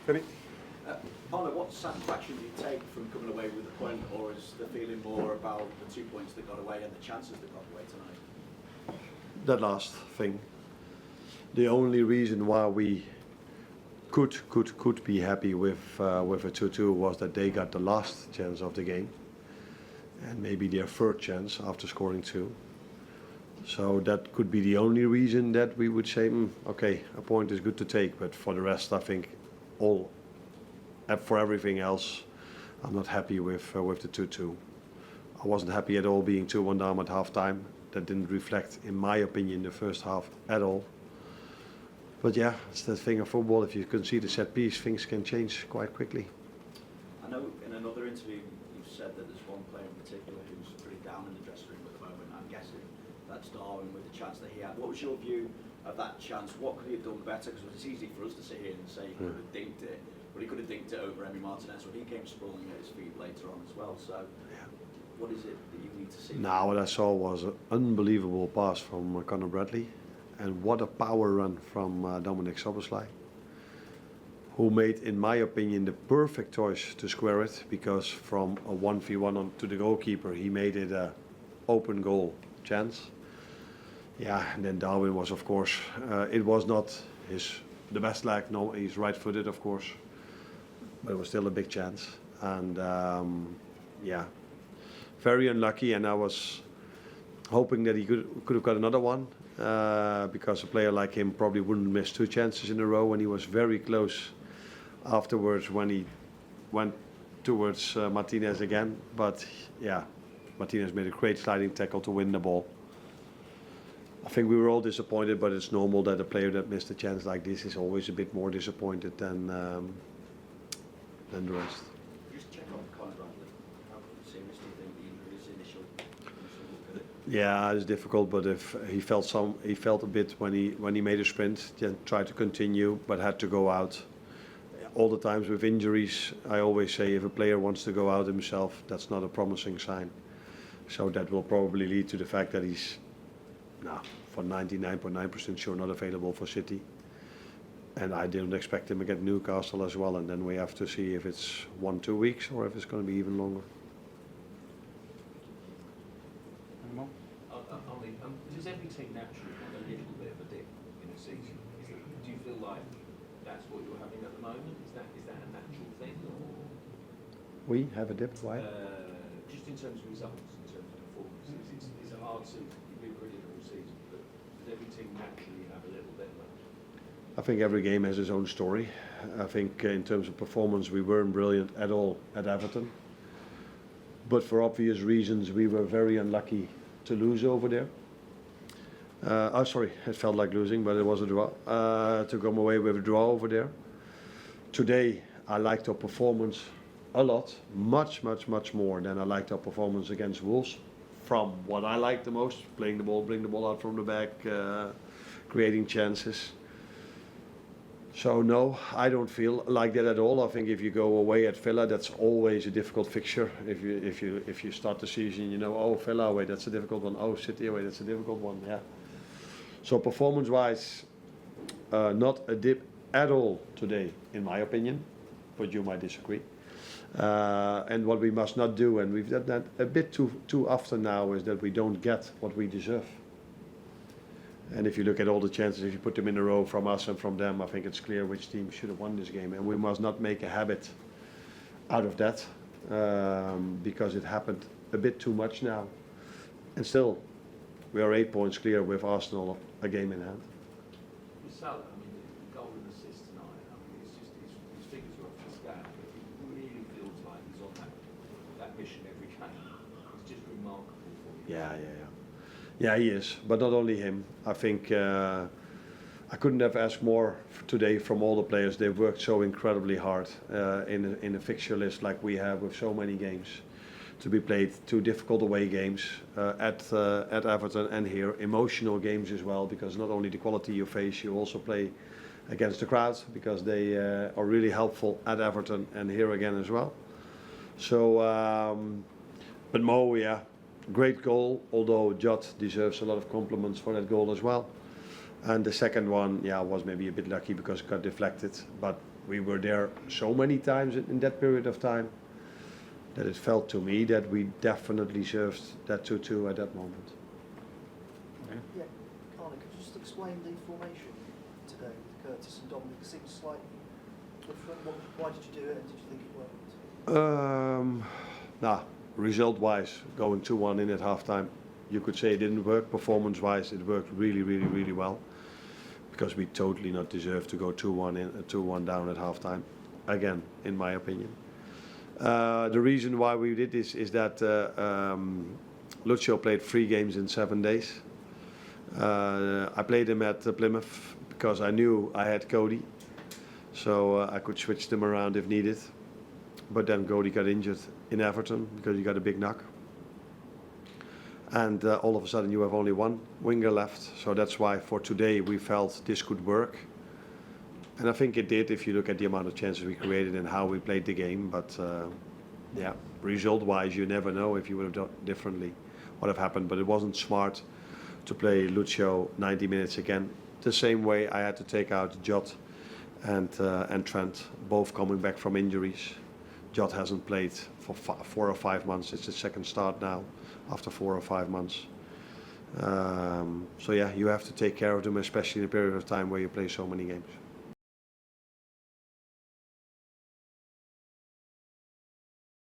Vinny? Arne, what satisfaction do you take from coming away with a point, or is the feeling more about the 2 points that got away and the chances that got away tonight? That last thing. The only reason why we could be happy with a 2-2 was that they got the last chance of the game, and maybe their third chance after scoring 2. So that could be the only reason that we would say, okay, a point is good to take. But for the rest, I think for everything else, I'm not happy with the 2-2. I wasn't happy at all being 2-1 down at half time. That didn't reflect, in my opinion, the first half at all. But yeah, it's the thing of football. If you can see the set piece, things can change quite quickly. I know in another interview you've said that there's one player in particular who's pretty down in the dressing room at the moment. I'm guessing that's Darwin with the chance that he had. What was your view of that chance? What could he have done better? Because it's easy for us to sit here and say he could have dinked it, but he could have dinked it over Emi Martinez, when he came sprawling at his feet later on as well. So what is it that you need to see? Now, what I saw was an unbelievable pass from Conor Bradley. And what a power run from Dominic Szoboszlai, who made, in my opinion, the perfect choice to square it, because from a 1v1 to the goalkeeper, he made it an open goal chance. Yeah, and then Darwin was, of course, it was not the best leg. No, he's right-footed, of course, but it was still a big chance. And yeah, very unlucky. And I was hoping that he could have got another one. Because a player like him probably wouldn't miss 2 chances in a row, and he was very close afterwards when he went towards Martinez again. But yeah, Martinez made a great sliding tackle to win the ball. I think we were all disappointed, but it's normal that a player that missed a chance like this is always a bit more disappointed than the rest. Just check on Conor Bradley. How serious do you think the injury is initially? Yeah, it's difficult, but if he felt a bit when he made a sprint, then tried to continue, but had to go out. All the times with injuries, I always say if a player wants to go out himself, that's not a promising sign. So that will probably lead to the fact that he's, for 99.9% sure, not available for City. And I didn't expect him against Newcastle as well. And then we have to see if it's 1-2 weeks or if it's going to be even longer. Does every team naturally have a little bit of a dip in a season? Do you feel like that's what you're having at the moment? Is that a natural thing? Or? We have a dip, why? Just in terms of results, in terms of performances, it's a hard season. You've been brilliant all season, but does every team naturally have a little bit of that? I think every game has its own story. I think in terms of performance, we weren't brilliant at all at Everton. But for obvious reasons, we were very unlucky to lose over there. It felt like losing, but it was a draw. To come away with a draw over there. Today, I liked our performance a lot, much more than I liked our performance against Wolves. From what I liked the most, playing the ball, bring the ball out from the back, creating chances. So no, I don't feel like that at all. I think if you go away at Villa, that's always a difficult fixture. If you start the season, oh, Villa away, that's a difficult one. Oh, City away, that's a difficult one. Yeah. So performance-wise, not a dip at all today, in my opinion, but you might disagree. And what we must not do, and we've done that a bit too often now, is that we don't get what we deserve. And if you look at all the chances, if you put them in a row from us and from them, I think it's clear which team should have won this game. And we must not make a habit out of that, because it happened a bit too much now. And still, we are 8 points clear with Arsenal a game in hand. Salah, the goal and assist tonight, it's just his figures are off the scale. It really feels like he's on that mission every game. It's just remarkable for you. Yeah, he is. But not only him. I think I couldn't have asked more today from all the players. They've worked so incredibly hard in a fixture list like we have, with so many games to be played, 2 difficult away games at Everton and here, emotional games as well, because not only the quality you face, you also play against the crowd, because they are really helpful at Everton and here again as well. So, but Mo, yeah, great goal, although Jot deserves a lot of compliments for that goal as well. And the second one, yeah, was maybe a bit lucky because it got deflected. But we were there so many times in that period of time that it felt to me that we definitely served that 2-2 at that moment. Yeah, Arne, could you just explain the formation today with Curtis and Dominic? It seems slightly different. Why did you do it and did you think it worked? Result-wise, going 2-1 in at halftime, you could say it didn't work. Performance-wise, it worked really, really, really well. Because we totally not deserve to go 2-1 down at halftime, again, in my opinion. The reason why we did this is that Lucio played 3 games in 7 days. I played him at Plymouth because I knew I had Cody, so I could switch them around if needed. But then Cody got injured in Everton because he got a big knock. And all of a sudden you have only one winger left. So that's why for today we felt this could work. And I think it did if you look at the amount of chances we created and how we played the game. But yeah, result-wise you never know if you would have done differently what have happened. But it wasn't smart to play Lucio 90 minutes again. The same way I had to take out Jot and Trent, both coming back from injuries. Jot hasn't played for 4 or 5 months. It's the second start now after 4 or 5 months. So yeah, you have to take care of them, especially in a period of time where you play so many games.